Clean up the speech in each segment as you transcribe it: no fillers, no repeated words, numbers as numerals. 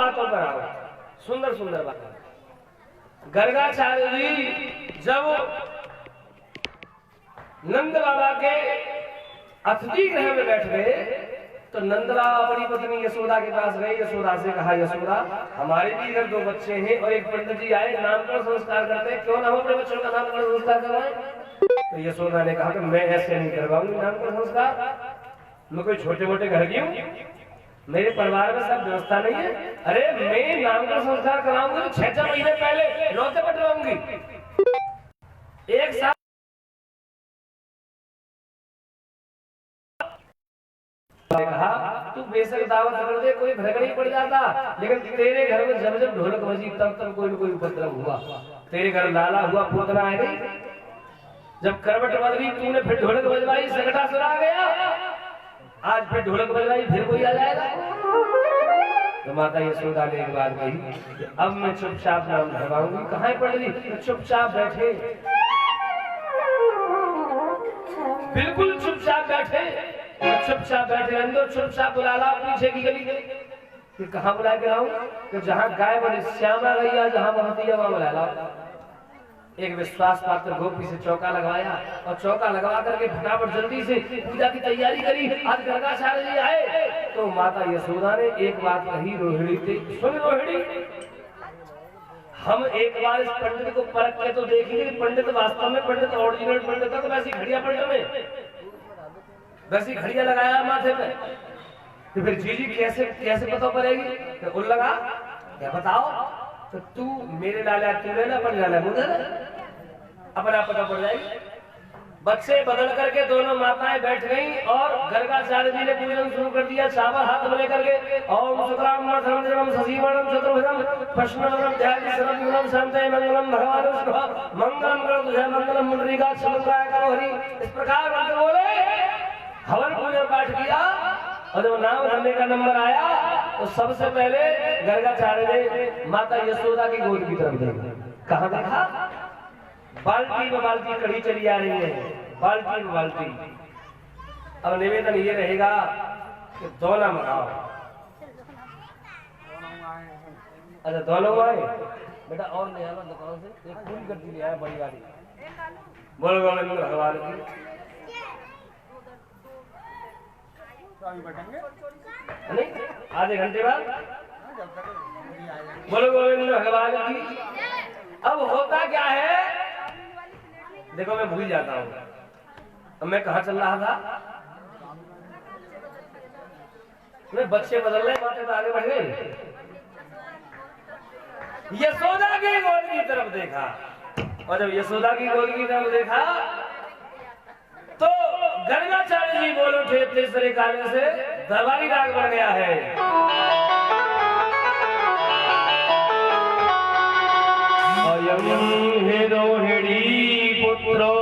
बातों पर आओ, सुंदर सुंदर बात। गर्गाचार्य जी जब नंद बाबा के अतिथि गृह में बैठ गए तो नंद बाबा अपनी पत्नी यशोदा के पास गए। यशोदा से कहा, यशोदा हमारे भी इधर 2 बच्चे हैं और एक पंडित जी आए नामकरण संस्कार करते हैं, क्यों ना हम अपने बच्चों का नामकरण संस्कार करवाएं? तो यशोदा ने कहा कि मैं ऐसे नहीं करवाऊंगी नामकरण संस्कार, मैं कोई छोटे मोटे घर की हूँ, मेरे परिवार में सब व्यवस्था नहीं है। अरे मैं नामकरण संस्कार कराऊंगी तो 6 महीने पहले लौटे बटवाऊंगी। एक साल कहा तू बेशक दावत कर दे, कोई भड़क नहीं पड़ जाता, लेकिन तेरे घर में जब जब ढोलक बजी तब तब कोई न कोई उपद्रव हुआ। तेरे घर लाला हुआ, पोतना आ गई, जब करवट बदली तूने फिर ढोलक बजवाई, सकटा सुरा गया, आज फिर ढोलक बजवाई फिर कोई आ जाएगा। तो माता यशोदा ने एक बात कही, अब मैं चुपचाप नाम धरवाऊंगी। कहाँ पड़ गई? चुपचाप बैठे, बिल्कुल चुपचाप बैठे, चुपचाप बैठे अंदर, चुपचाप बुला ला पीछे की गली कि कहाँ बुला के लाऊं? कि जहाँ गाय बनी श्यामा गैया जहाँ बहती है वहां बुला लाओ। एक विश्वास पात्र गोपी से चौका लगवाया और चौका लगवा करके फटाफट जल्दी से पूजा की तैयारी करी। आज गर्गाचार्य जी आए तो माता यशोदा ने एक बात कही, रोहिणी थी, सुन रोहिणी, हम एक बार इस पंडित को परख के तो देखेंगे, पंडित वास्तव में पंडित ओरिजिनल पंडित है तो वैसी घड़िया पंडित में वैसी घड़िया लगाया माथे पे, तो फिर जीजी कैसे कैसे पता पड़ेगी? तो उल लगा क्या बताओ? तो तू मेरे लाला तू लेना, अपने लाला मुझे अपना पता पड़ जाएगी। बच्चे बदल करके दोनों माताएं बैठ गईं और गर्गाचार्य जी ने पूजन शुरू कर दिया। चावल हाथ में लेकर के ओम शुक्राम वरदम शशिवर्णम चतुर्भुजम प्रश्नवरम ध्यायति सर्वविघ्नं शांतये मंगलम भगवान विष्णु मंगलम करोतु मंगलम मुद्रिकाक्ष मंगलाय करो हरि। इस प्रकार मंत्र बोले, हवन पूजन पाठ किया और जब नाम धरने का नंबर आया तो सबसे पहले गर्गाचार्य ने माता यशोदा की गोद की तरफ देखा। कहाँ देखा? बाल्टी में बाल्टी कढ़ी चली आ रही है, बाल्टी में बाल्टी। अब निवेदन ये रहेगा कि दोना मंगाओ। अच्छा दोनों आए बेटा, और ले आना दुकान से, एक पूरी गड्डी ले आया बड़ी गाड़ी। बोलो गोविंद भगवान की। नहीं आधे घंटे बाद बोलो गोविंद भगवान की। अब होता क्या है, देखो मैं भूल जाता हूँ, अब मैं कहाँ चल रहा था? मैं बच्चे बदल रहे, माते तो आगे बढ़ गए। यशोदा की गोद की तरफ देखा और जब यशोदा की गोद की तरफ देखा तो गर्गाचार्य जी बोल उठे तीसरे काले से, दरबारी राग बढ़ गया है। अयं हे रोहिणी पुत्रो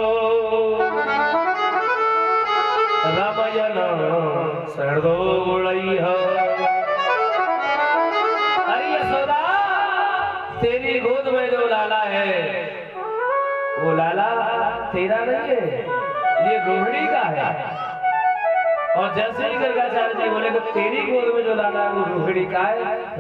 रामयन सर्दोलयः। अरे यशोदा, तेरी गोद में जो लाला है वो लाला तेरा नहीं है, ये रोहिणी का है। और जैसे ही गर्गाचार्य जी बोले कि तेरी गोद में जो लाला है वो रोहिणी का है,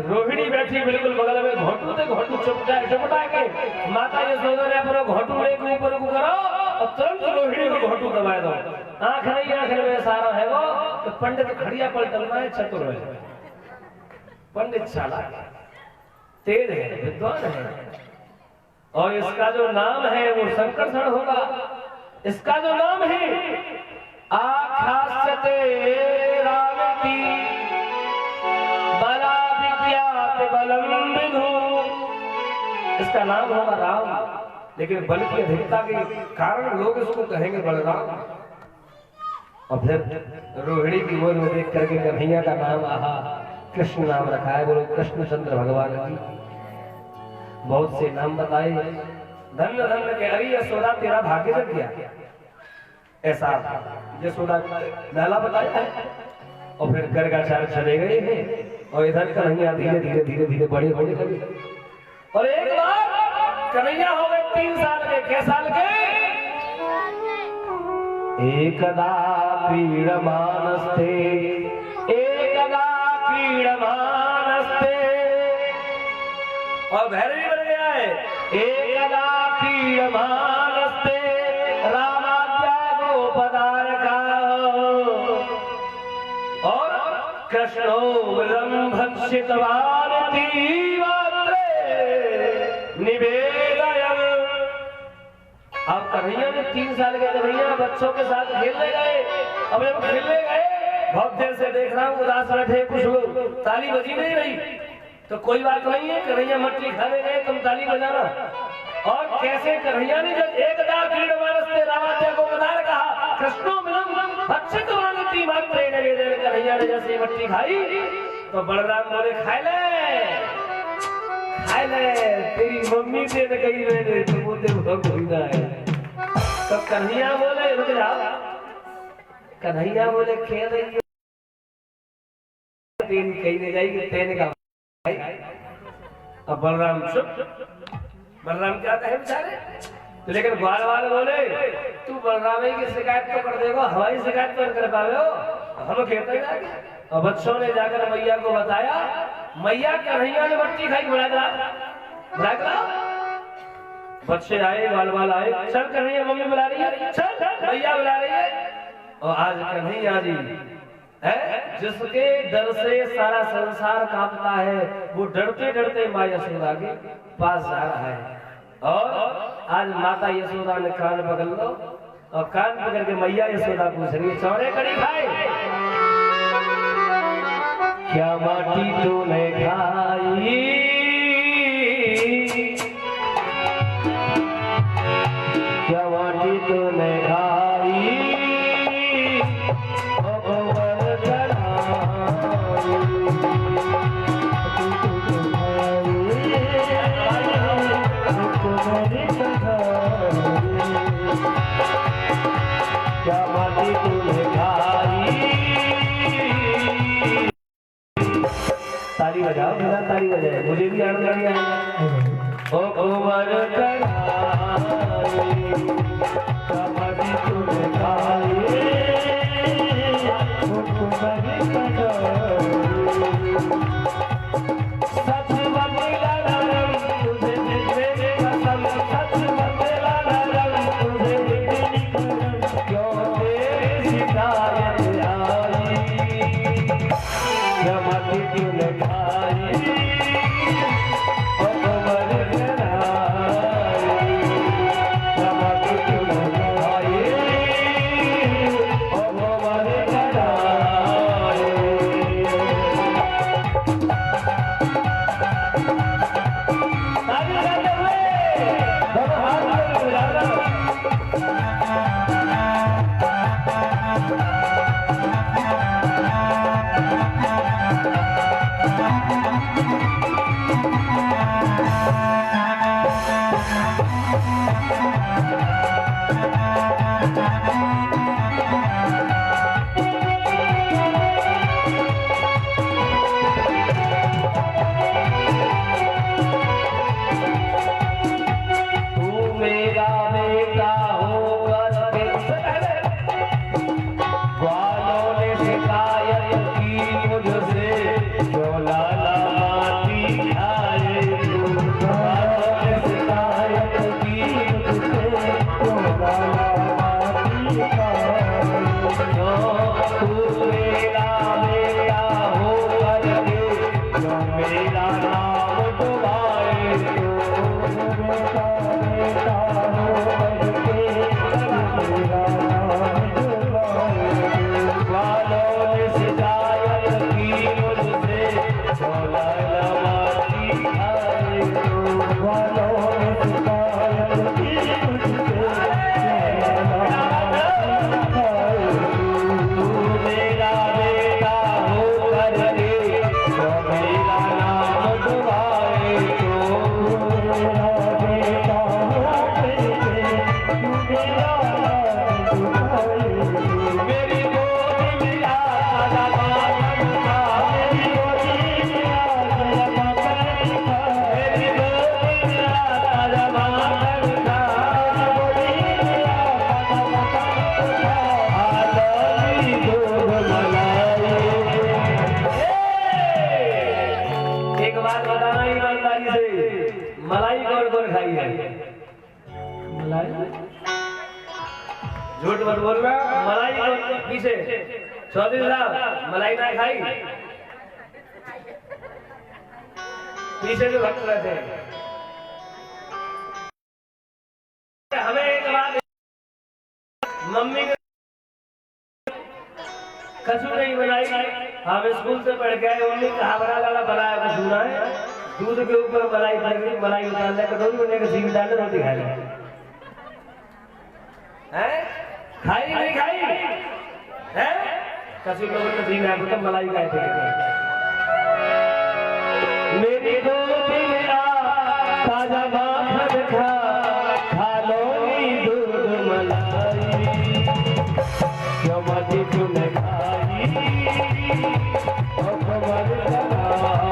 रोहिणी बैठी बिल्कुल बगल में, घोटू से घोटू चुपटा के माता यशोदा ने अपना घोटू एक ऊपर को करो और तुरंत रोहिणी को घोटू दबाए दो। आंख नहीं, आंख में सारा है वो तो पंडित खड़िया पलटना है, चतुर है, पंडित चालाक है, तेज है, विद्वान है। और इसका जो नाम है वो संकर्षण होगा। इसका जो नाम है आख्यास्यते रामति बलाधिक्यात बलम विधु, इसका नाम होगा राम, लेकिन बल की अधिकता के कारण लोग इसको कहेंगे बलराम। और फिर रोहिणी की गोद में देख करके कन्हैया का नाम आहा कृष्ण नाम रखा है। बोलो कृष्णचंद्र भगवान की। बहुत से नाम बताए, धन्य धन्य के। अरे यशोदा तेरा भाग्य जग गया, ऐसा यशोदा लाला बताया है। और फिर गर्गाचार्य चले गए हैं और इधर कन्हैया धीरे धीरे धीरे धीरे बड़े होने लगे। और एक बार कन्हैया हो गए 3 साल के। क्या साल के? एकदा क्रीडमानस्ते, एकदा क्रीडमानस्ते और भैरवी बन गया है। एक लाखी अमानस्ते रामाज्ञा को पदार का और कृष्णो विलम भक्षितवान निवेदयम। अब कन्हैया ने 3 साल के कन्हैया बच्चों के साथ खेलने गए। अब जब खेलने गए बहुत देर से देख रहा हूँ उदास बैठे कुछ लोग, ताली बजी नहीं रही। तो कोई बात नहीं है, कन्हैया मछली खाने गए तुम ताली बजाना। और कैसे कन्हैया ने जब एकदा क्रीड मानस्ते रामाज्ञा को पदार कहा कृष्णो मिलम भक्षित वानति मात्रे निवेदन। कन्हैया ने जैसे मछली खाई तो बलराम बोले खाए ले तेरी मम्मी से न कही मैंने तो बोलते कोई ना है। तो कन्हैया बोले रुक जाओ, कन्हैया बोले खेल रही है तीन कहीं नहीं जाएगी तेने का। अब बलराम चुप, बलराम क्या कहे बेचारे। तो लेकिन ग्वाल वाले बोले तू बलराम की शिकायत तो कर देगा, हमारी शिकायत तो कर पावे हो, हम खेलते जाके। और बच्चों ने जाकर मैया को बताया, मैया कन्हैया ने मट्टी खाई बुला। बच्चे आए, बाल बाल आए, चल कन्हैया मम्मी बुला रही है, चल मैया बुला रही है। और आज कन्हैया जी है जिसके डर से सारा संसार कांपता है, वो डरते डरते माँ यशोदा के पास जा रहा है। और आज माता यशोदा ने कान पकड़ लो और कान पकड़ के मैया यशोदा पूछ रही है चौड़े कड़ी खाए क्या माटी तूने खाई, क्या माटी तूने खाई, क्या माटी तूने खाई। ताली बजाओ, बिना ताली बजाए मुझे भी आनंद आ गया। ओ कुंवर कन्हाई, क्या माटी तूने खाई, ओ कुंवर कन्हाई। सच बदला नरम तुझे जितने कसम, सच बदला नरम तुझे जितनी कसम, क्यों तेरी शिकायत आई, क्या माटी तूने खाई, ओ कुंवर कन्हाई, क्या माटी तूने खाई, ओ कुंवर कन्हाई। ग्वालों ने शिकायत की मुझसे, क्यों लाला बताना ईमानदारी से, मलाई कौन कौन खाई है? मलाई झूठ मत बोलना। मलाई कौन पीछे? चौधरी साहब मलाई ना खाई? पीछे जो भक्त रहते हैं। हमें एक बात, मम्मी ने कसूर नहीं बनाई। हम स्कूल से पढ़ गए, मम्मी कहावरा वाला बनाया कसूरा है, दूध के ऊपर मलाई पड़ गई, मलाई उतारने कटोरी उन्हें का सीख डालने रोटी खा ली है। खाई नहीं खाई है? कसूर लोगों ने सीख है तो मलाई खाए थे। मेरी दो दिया ताजा माखन खा लो दूध मलाई, क्यों मती तूने खाई और कमर लगाई,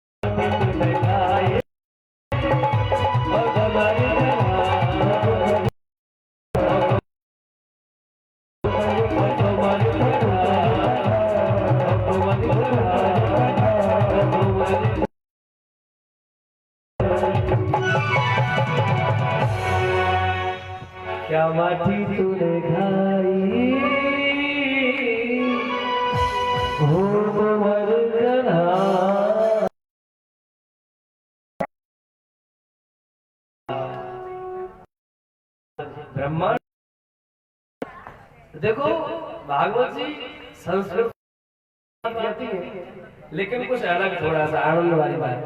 मती तूने खाई और कमर लगाई। क्या माटी तूने खाई हो मर गना। ब्रह्मांड देखो, भागवत जी संस्कृत कहती है, लेकिन कुछ अलग थोड़ा सा आनंद वाली बात।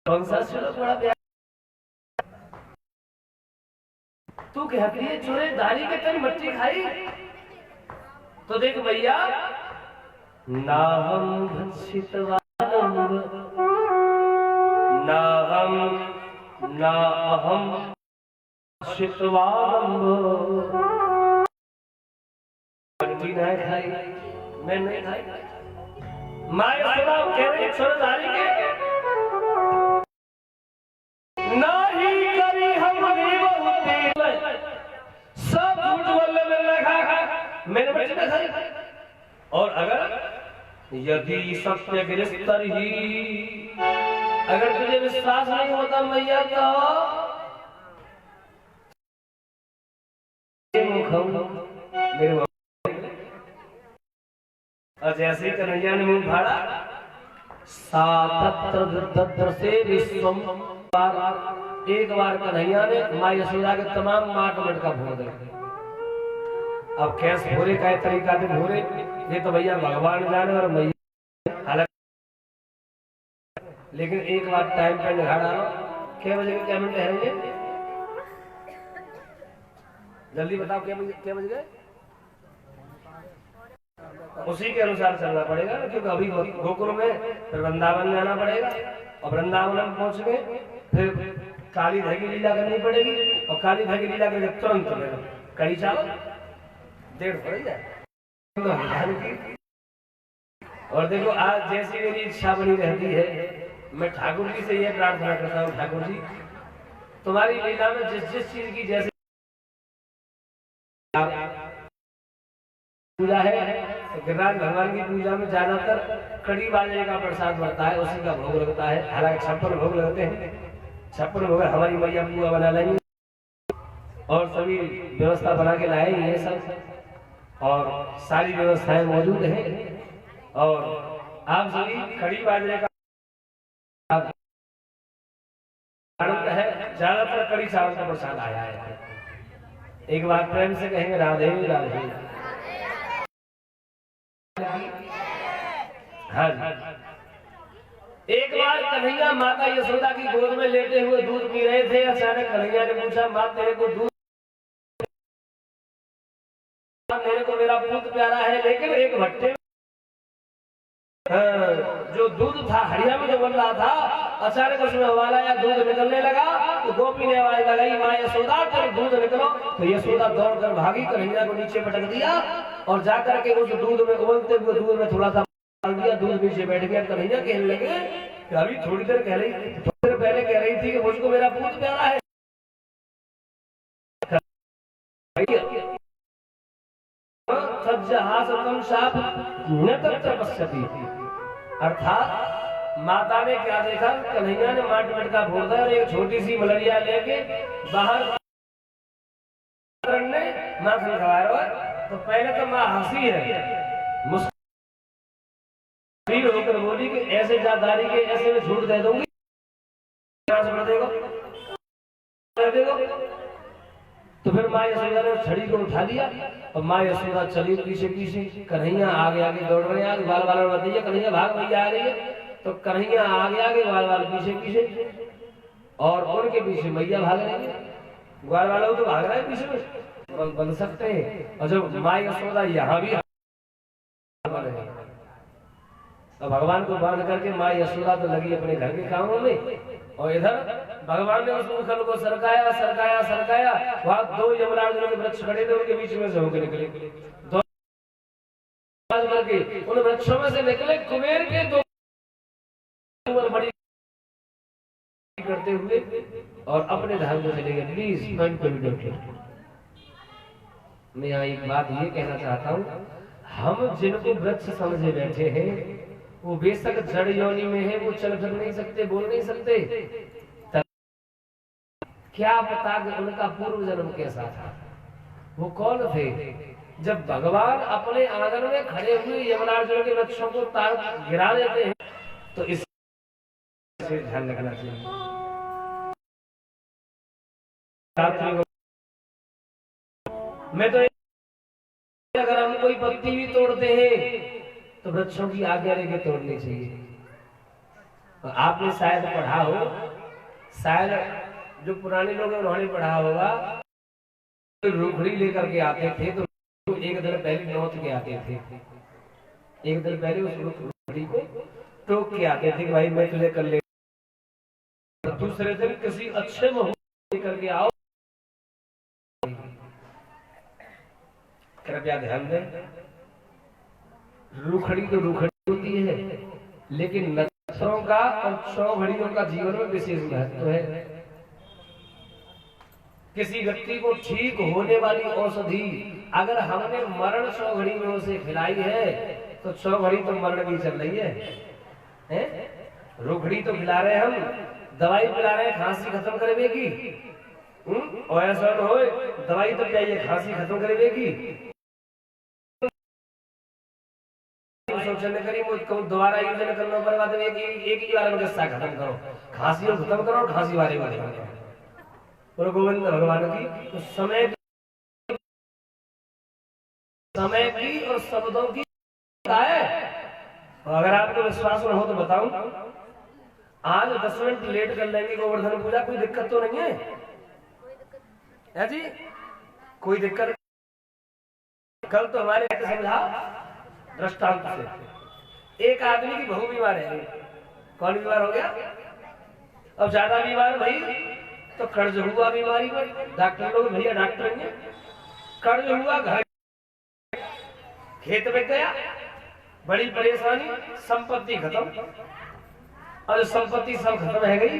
कौन सा श्लोक बड़ा प्यारा? तू कहती है चूड़े दारी के तन मट्टी खाई, तो देख भैया, ना हम भक्षितवानम ना अहम भक्षितवानम। मट्टी नहीं खाई, मैं नहीं खाई। माय सुना कह रही चूड़े दारी के नहीं करी हमने सब झूठ बोलने में लगा, मैंने बच्चे ने खाई। और अगर यदि सत्य गिरस्तर ही, अगर तुझे विश्वास नहीं होता मैया तो मेरे और जैसे ही कन्हैया ने मुंह फाड़ा, सातत्र से विश्वम, एक बार कन्हैया ने माँ यशोदा के तमाम माट मटका भोग दिया। अब कैस भोरे का तरीका से भोरे ये तो भैया भगवान जाने और मैया हालांकि, लेकिन एक बार टाइम पर निगाह डालो, 6 बजे के क्या मिनट रहेंगे, जल्दी बताओ क्या बज गए, उसी के अनुसार चलना पड़ेगा, क्योंकि अभी गोकुल में फिर वृंदावन में आना पड़ेगा, और वृंदावन में पहुंच गए फिर काली धागी लीला करनी पड़ेगी, और काली धागी लीला करके तुरंत कड़ी चावल 1:30 पड़ जाए। और देखो आज जैसी मेरी इच्छा बनी रहती है, मैं ठाकुर जी से यह प्रार्थना करता हूँ, ठाकुर जी तुम्हारी लीला में जिस जिस चीज की जैसे पूजा है, तो गिरिराज भगवान की पूजा में ज्यादातर कड़ी बाजरे का प्रसाद बनता है, उसी का भोग लगता है। हालांकि 56 भोग लगते हैं, 56 भोग हमारी मैया पूजा बना लेंगे और सभी व्यवस्था बना के लाएंगे ये सब, और सारी व्यवस्थाएं मौजूद हैं, और आप सभी कड़ी बाजरे का आनंद है, ज्यादातर कड़ी चावल का प्रसाद आया है। एक बार प्रेम से कहेंगे राधे राधे। हाँ जी। एक बार कन्हैया माता यशोदा की गोद में लेटे हुए दूध पी रहे थे, अचानक कन्हैया ने पूछा, माँ तेरे को दूध, मेरे को मेरा पुत्र प्यारा है, लेकिन एक भट्टे जो दूध था हड़िया में जो बन रहा था, अचानक उसमें हवाला या दूध निकलने लगा, तो गोपी ने आवाज लगाई, माँ यशोदा तेरे दूध निकलो। तो यशोदा दौड़ कर भागी, कन्हैया को नीचे पटक दिया और जाकर के उस दूध में, उबलते हुए दूध में थोड़ा सा डाल दिया, दूध नीचे बैठ गया। कन्हैया कहने लगे कि अभी थोड़ी देर पहले कह रही थी कि मुझको मेरा पुत्र प्यारा है, अर्थात माता ने क्या देखा, कन्हैया ने माट मटका फोड़ दिया और एक छोटी सी मलरिया लेके बाहर ने माखन खवाया। तो पहले तो माँ हंसी है, मुस्कुराती होकर बोली कि ऐसे जादारी के ऐसे में झूठ दे दूंगी, तो फिर माँ यशोदा ने छड़ी को उठा दिया और माँ यशोदा चली पीछे पीछे, कन्हैया आगे आगे दौड़ रहे हैं, बाल बाल बताइए कन्हैया भाग भैया आ रही है, तो कन्हैया आगे आगे बाल बाल पीछे पीछे, और उनके पीछे मैया भाग रही है, ग्वाल वालों तो भाग रहा है पीछे में, बन सकते हैं। और जब माँ यशोदा यहाँ भी तो भगवान को बांध करके माँ यशोदा तो लगी अपने घर के कामों में, और इधर भगवान ने उस मुखल को सरकाया सरकाया सरकाया, वहां 2 यमराज के वृक्ष खड़े थे, उनके बीच में से होकर निकले, दो उन वृक्षों में से निकले कुबेर के 2 बड़ी करते हुए और अपने धाम में चले गए। प्लीज माइंड को भी मैं यहाँ एक बात ये कहना चाहता हूँ, हम जिनको वृक्ष समझे बैठे हैं वो बेशक जड़ योनि में है, वो चल फिर नहीं सकते, बोल नहीं सकते, क्या पता कि उनका पूर्व जन्म कैसा था, वो कौन थे। जब भगवान अपने आंगन में खड़े हुए यमराज के वृक्षों को तार गिरा देते हैं, तो इससे ध्यान रखना चाहिए। मैं तो अगर हम कोई पत्ती भी तोड़ते हैं तो वृक्षों की आज्ञा लेके तोड़नी चाहिए। तो आपने शायद पढ़ा हो, शायद जो पुराने लोग हैं उन्होंने पढ़ा होगा, तो रूखड़ी लेकर के आते थे तो एक दिन पहले नोच के आते थे, एक दिन पहले उस रूखड़ी को टोक के आते थे कि भाई मैं तुझे कर ले, दूसरे दिन किसी अच्छे मुहूर्त लेकर के आओ। कृपया ध्यान दें, रूखड़ी तो रूखड़ी होती है, लेकिन नक्षत्रों का और 100 घड़ियों का जीवन में विशेष महत्व है। किसी व्यक्ति को ठीक होने वाली औषधि अगर हमने मरण 100 घड़ी में उसे खिलाई है तो 100 घड़ी तो मरण की चल रही है? रूखड़ी तो खिला रहे हम, दवाई पिला रहे हैं खांसी खत्म करेगी, और ऐसा न हो दवाई तो चाहिए खांसी खत्म करेगी, दोबारा यूज करना पड़ेगा, तो एक ही बार में किस्सा खत्म करो, खांसी खत्म करो, खांसी वाले गोविंद भगवान की तो समय समय की और शब्दों की है। अगर आपको विश्वास न हो तो बताऊं, आज 10 मिनट लेट कर लेंगे गोवर्धन पूजा, कोई दिक्कत तो नहीं है जी? कोई दिक्कत? कल तो हमारे समझा दृष्टांत से, एक आदमी की बहू बीमार है। कौन बीमार हो गया? अब ज्यादा बीमार भाई तो कर्ज हुआ बीमारी पर। डॉक्टर लोग भैया डॉक्टर नहीं, कर्ज हुआ, घर खेत में गया, बड़ी परेशानी, संपत्ति खत्म। और संपत्ति सब खत्म है गई।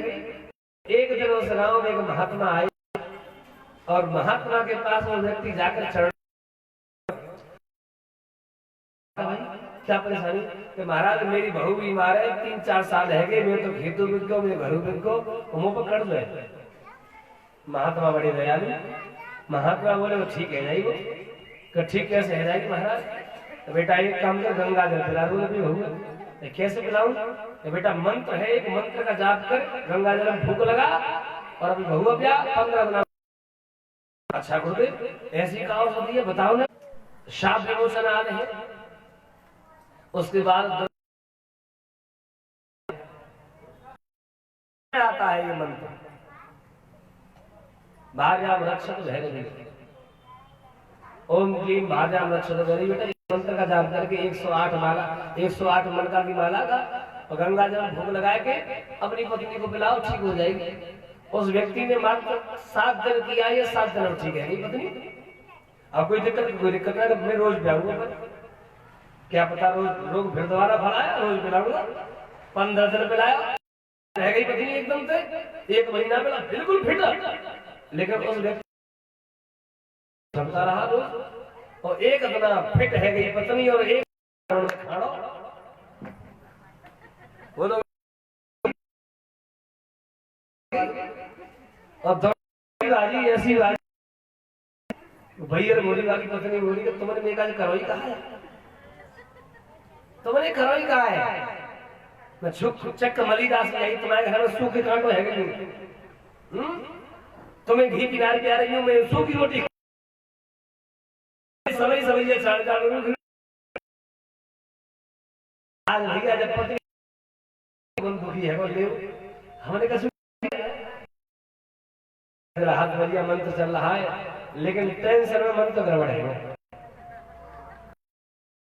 एक दिन उस गांव में एक महात्मा आए और महात्मा के पास वो व्यक्ति जाकर चढ़, क्या परेशानी? कि महाराज मेरी बहू बीमार है, 3-4 साल है गए, मैं तो खेतों बिक गो, मेरे घरों बिक गो, मुंह पर कर्ज है। महात्मा बड़े दयालु। महात्मा बोले वो ठीक है जाएगी। वो ठीक कैसे है जाएगी महाराज? तो बेटा एक काम कर, गंगा जल पिला दो अभी बहू। कैसे पिलाऊं? तो बेटा मंत्र है, एक मंत्र का जाप कर, गंगा जल में फूंक लगा और अभी बहू अब 15 दिन। अच्छा गुरुदेव ऐसी कहा होती है, बताओ ना। शाप विमोचन आने हैं। उसके बाद आता है ये मंत्र, भार्याम रक्षत भैरवी, ओम क्लीम भार्याम रक्षत भैरवी। बेटा मंत्र का जाप करके 108 माला, 108 मनका की माला का और गंगा जल भोग लगा के अपनी पत्नी को पिलाओ, ठीक हो जाएगी। उस व्यक्ति ने मात्र 7 दिन किया, ये 7 दिन ठीक है नहीं पत्नी। अब कोई दिक्कत नहीं, मैं रोज पिलाऊंगा, क्या पता रोग फिर दोबारा फलाया, रोज पिलाऊंगा। 15 दिन पिलाया, रह गई पत्नी एकदम से। 1 महीना पिला, बिल्कुल फिट। लेकिन उस व्यक्ति चलता रहा रोज, और एक इतना फिट है गई पत्नी और एक खाड़ो। वो लोग राजी ऐसी राजी भैया मोदी वाली पत्नी बोली कि तुमने मेरा करोई कहा है, तुमने करोई कहा है। मैं चक्क मलीदास में आई, तुम्हारे घर में सूखे कांटो है गई। तुम्हें घी किनारे पे आ रही हूँ, मैं सूखी रोटी सभी सभी चार आज भैया जब पत्नी दुखी है बोल हमने कहा हाथ भैया मंत्र चल रहा है, लेकिन टेंशन में मंत्र गड़बड़ है।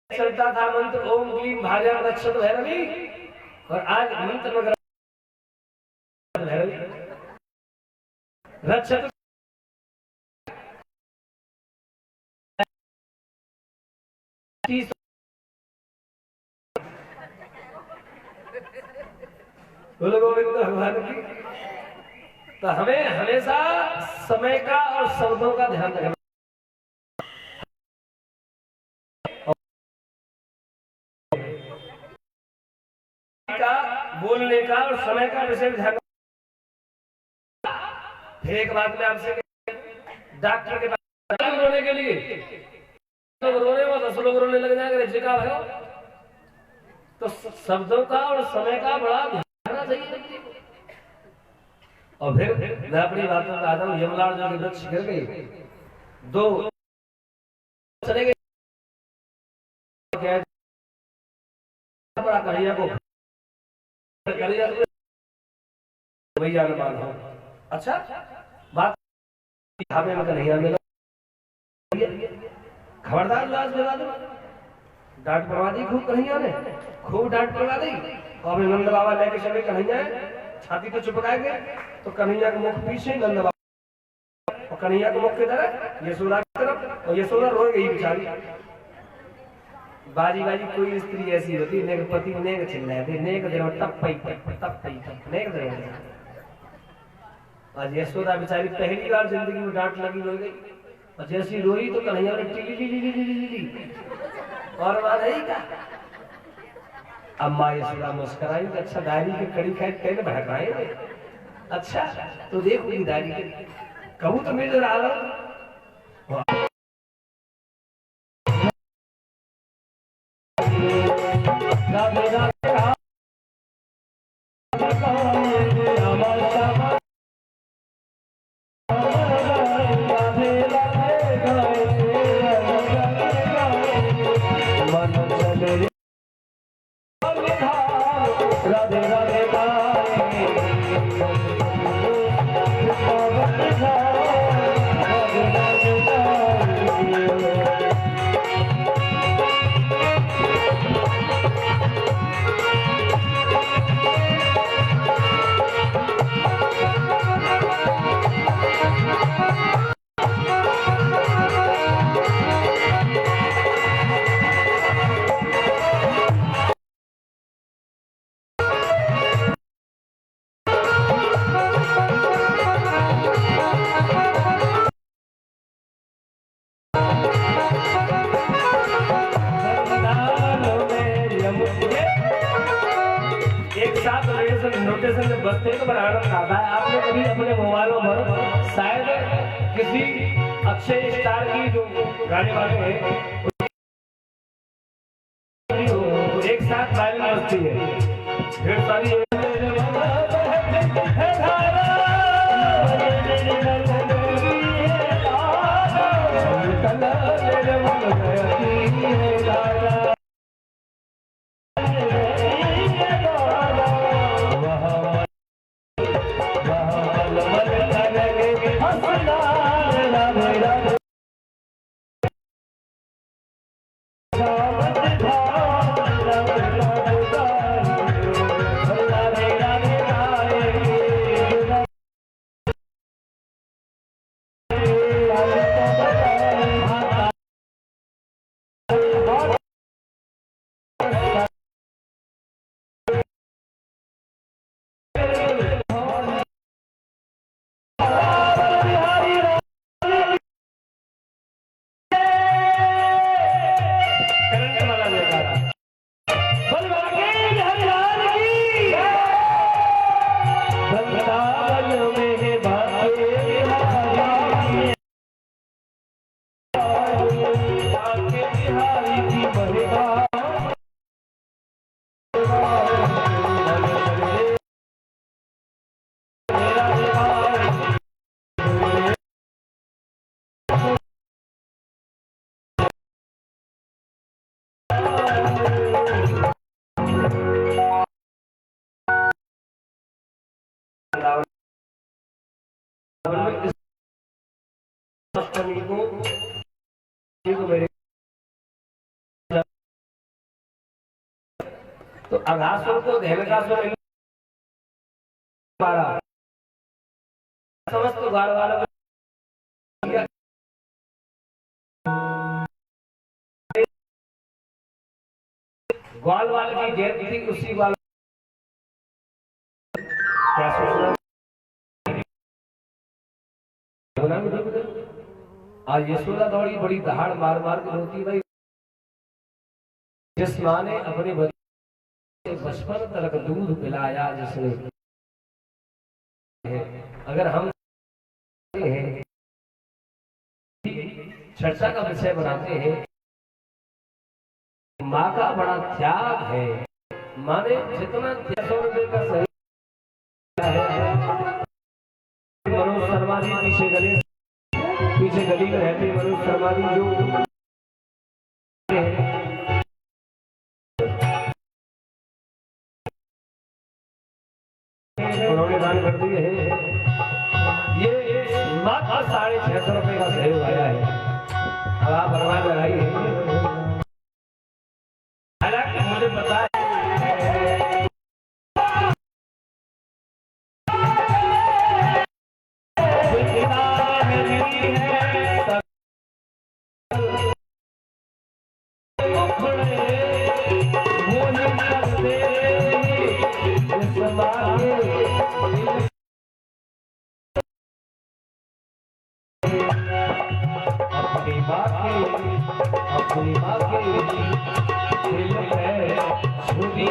चलता था मंत्र ओम क्लीम भार्याम रक्षत भैरवी, और आज मंत्र में गड़बड़ भैरवी रक्षत बोलो गोविंद भगवान की। तो हमें हमेशा समय का और शब्दों का ध्यान रखना, का बोलने का और समय का विशेष ध्यान। फिर एक बात मैं आपसे, डॉक्टर के पास रोने के लिए लोग रोने में 10 लोग रोने लग जाएंगे, जिका भाई तो शब्दों का और समय का बड़ा ध्यान रखना चाहिए। और फिर मैं अपनी बातों में आता हूँ। यमलाल जो वृक्ष गिर गई, 2 चले गए, बड़ा कन्हैया को भैया ने मान हो। अच्छा बात हमें कन्हैया मिला, खबरदार लाज मिला दो, डांट पड़वा दी खूब कन्हैया ने, खूब डांट पड़वा दी। और नंद बाबा लेके चले कन्हैया, छाती पे चुपकाएंगे तो कन्हैया के मुख पीछे नंद बाबा, और कन्हैया के मुख की तरफ यशोदा की तरफ, और यशोदा रो गई बेचारी। बाजी बाजी कोई स्त्री ऐसी होती है, नेक पति नेक चिल्लाए दे, नेक देर तप पई नेक देर। आज यशोदा बेचारी पहली बार जिंदगी में डांट लगी हो गई, और जैसी रोई तो कन्हैया ने टी और बात है क्या। अम्मा यशोदा मुस्कुराई, अच्छा दारी की कड़ी खाए कैसे भड़काए। अच्छा तो देखो दारी के कहूँ तो मेरे नोटिफिकेशन में बजते हैं तो बड़ा आनंद आता है। आपने कभी अपने मोबाइलों पर शायद किसी अच्छे स्टार की जो गाने वाले हैं तो एक साथ वायलिन बजती है, ढेर सारी तो अघासुर को धेनुकासुर मारा, समस्त ग्वाल वालों ग्वाल वाल की जयंती थी, उसी ग्वाल क्या सोचना आज यशोदा दौड़ी बड़ी दहाड़ मार मार के रोती भाई, जिस माँ ने अपने बच्चे बचपन तक दूध पिलाया जिसने, अगर हम चर्चा का विषय बनाते हैं माँ का बड़ा त्याग है, माँ ने जितना 100 रुपये का सही मनोज शर्मा जी पीछे गली में रहते मनोज शर्मा जी जो उन्होंने दान कर दिए है, ये मात्र 650 रुपये का सहयोग आया है। अब आप भगवान लगाई है, हालांकि मुझे पता है अपनी माँ के दिल में छुरी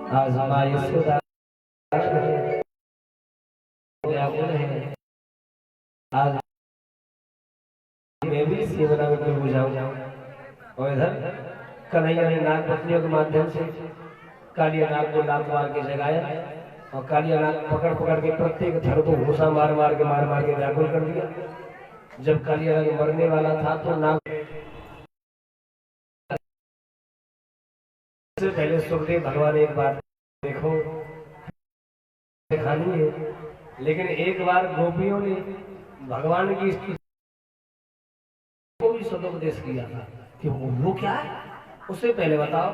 आज माँ यशोदा आज मैं भी सेवना में बुझाऊं और इधर कन्हैया ने नाग पत्नियों के माध्यम से कालिया नाग को लात मार के जगाया और कालिया नाग पकड़ पकड़ के प्रत्येक धड़ को घूसा मार मार के व्याकुल कर दिया। जब कालिया नाग मरने वाला था तो नाग से पहले सुखदेव भगवान एक बार देखो दिखानी है, लेकिन एक बार गोपियों ने भगवान की को भी सदुपदेश किया था कि वो क्या है। उससे पहले बताओ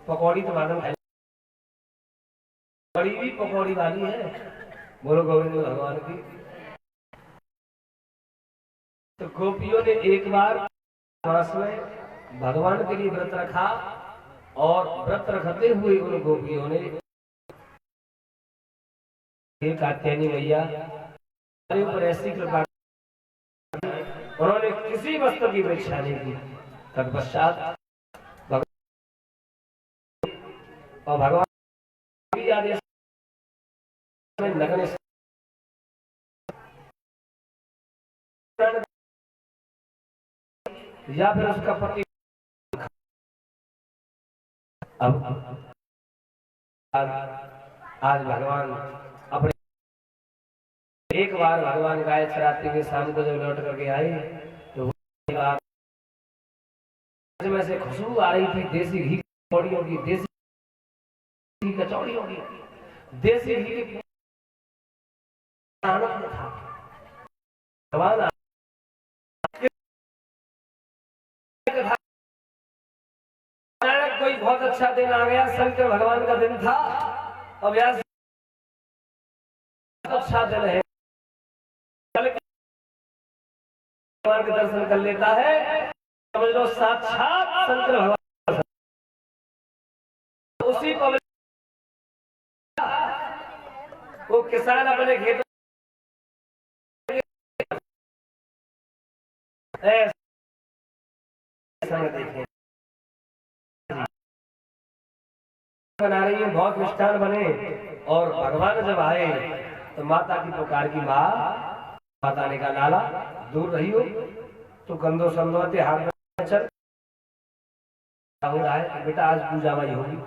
पकौड़ी तो मालूम है, बड़ी भी पकौड़ी वाली है, बोलो गोविंद भगवान की। तो गोपियों ने एक बार मास में भगवान के लिए व्रत रखा और व्रत रखते हुए उन गोपियों ने कात्यायनी मैया हमारे ऊपर ऐसी कृपा, उन्होंने किसी वस्तु की अपेक्षा नहीं की। तत्पश्चात और भगवान आदेश नग्न या फिर उसका पति अब आज भगवान अपने एक बार भगवान गाय चराते हुए शाम को जब लौट करके आए तो में से खुशबू आ रही थी देसी घी कचौड़ियों की, देसी कचौड़ियों की, देसी घी की आनंद था। भगवान कोई बहुत अच्छा दिन आ गया, शंकर भगवान का दिन था। अब यार अच्छा दिन है, भगवान के दर्शन कर लेता है, समझ लो साक्षात शंकर भगवान। उसी पवित्र वो किसान अपने खेतों देखें बना रही है, बहुत मिष्ठान बने और भगवान जब आए तो माता की पुकार की, माँ माता ने कहा लाला दूर रही हो तो गंदो संदोते हाथ में चल हो रहा है बेटा, आज पूजा माई होगी।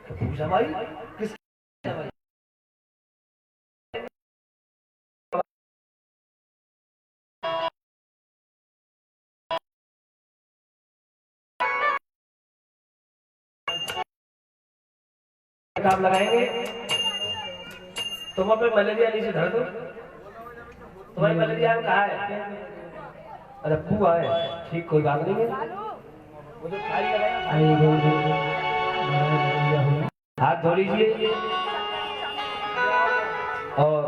तो पूजा माई किस काम लगाएंगे? तुम अपने मलेरिया नीचे धर दो, तुम्हारी मलेरिया कहाँ है? अरे पुआ है, ठीक कोई बात नहीं है। हाथ धो लीजिए और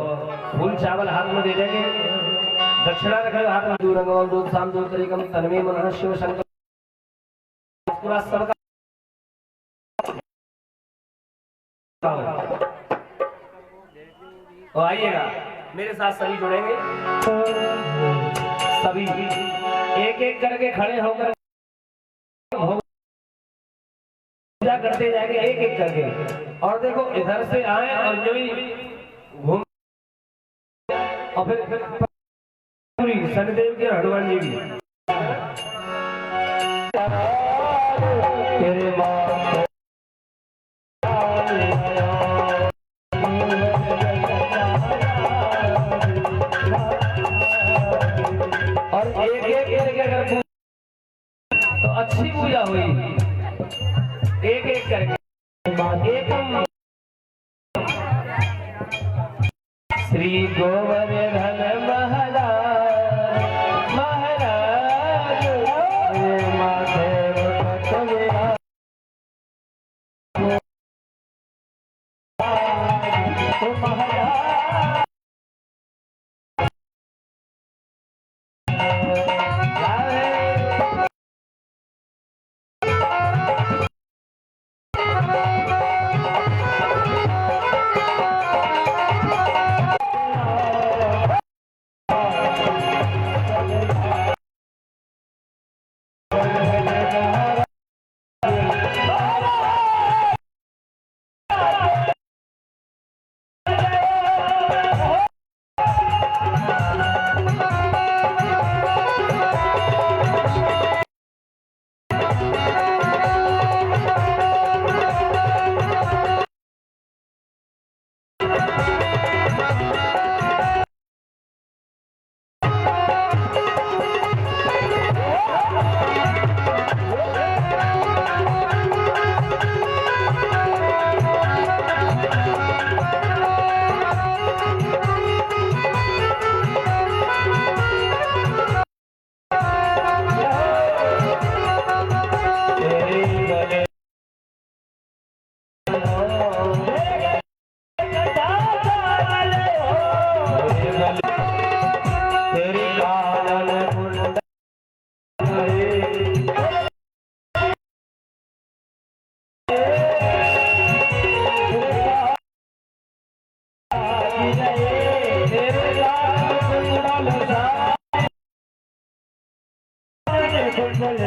फूल चावल हाथ में दे देंगे, दक्षिणा रखें हाथ में। दूर दूध शाम दूर तरीकम तन्मे मनः शिव शंकर पूरा सबका और आइएगा मेरे साथ सभी जुड़ेंगे, सभी एक एक करके खड़े होकर पूजा करते जाएंगे एक एक करके। और देखो इधर से आए और जो ही घूम और फिर शनिदेव के हनुमान जी भी और एक एक करके अगर तो अच्छी पूजा हुई, एक एक करके एकम श्री गोवर्धन महाराज महाराज महाराज कल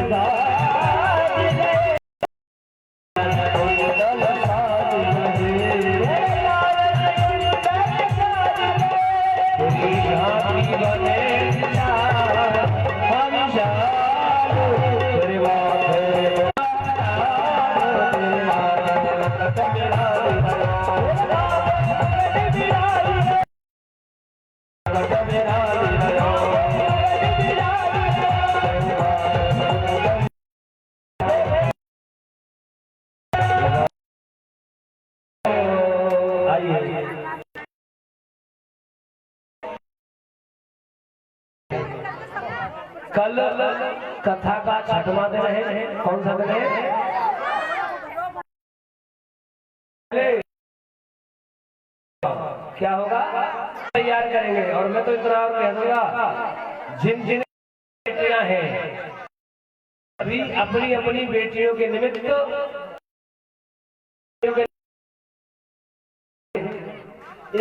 कथा का छठवां दिन है। कौन सा दिन है? क्या होगा? तैयार करेंगे। और मैं तो इतना और कह दूंगा, जिन जिन बेटियां हैं अभी अपनी अपनी बेटियों के निमित्त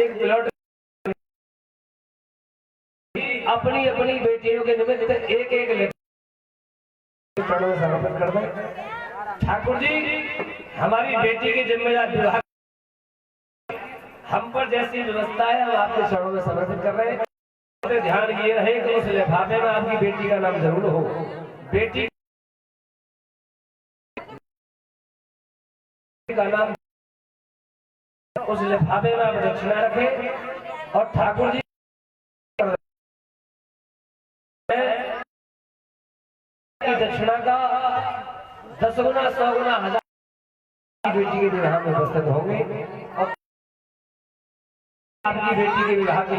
एक प्लॉट अपनी अपनी बेटियों के निमित्त एक एक लेटर समर्पित कर दें। ठाकुर जी, हमारी बेटी की जिम्मेदारी विवाह हम पर जैसी व्यवस्था है हम आपके चरणों में समर्पित कर रहे हैं। ध्यान ये रहे कि उस लिफाफे में आपकी बेटी का नाम जरूर हो। बेटी का नाम उस लिफाफे में आप दक्षिणा रखें और ठाकुर जी की दक्षिणा का 10 गुना 100 गुना 1000 बेटी के विवाह में उपस्थित होंगे और आपकी बेटी के विवाह की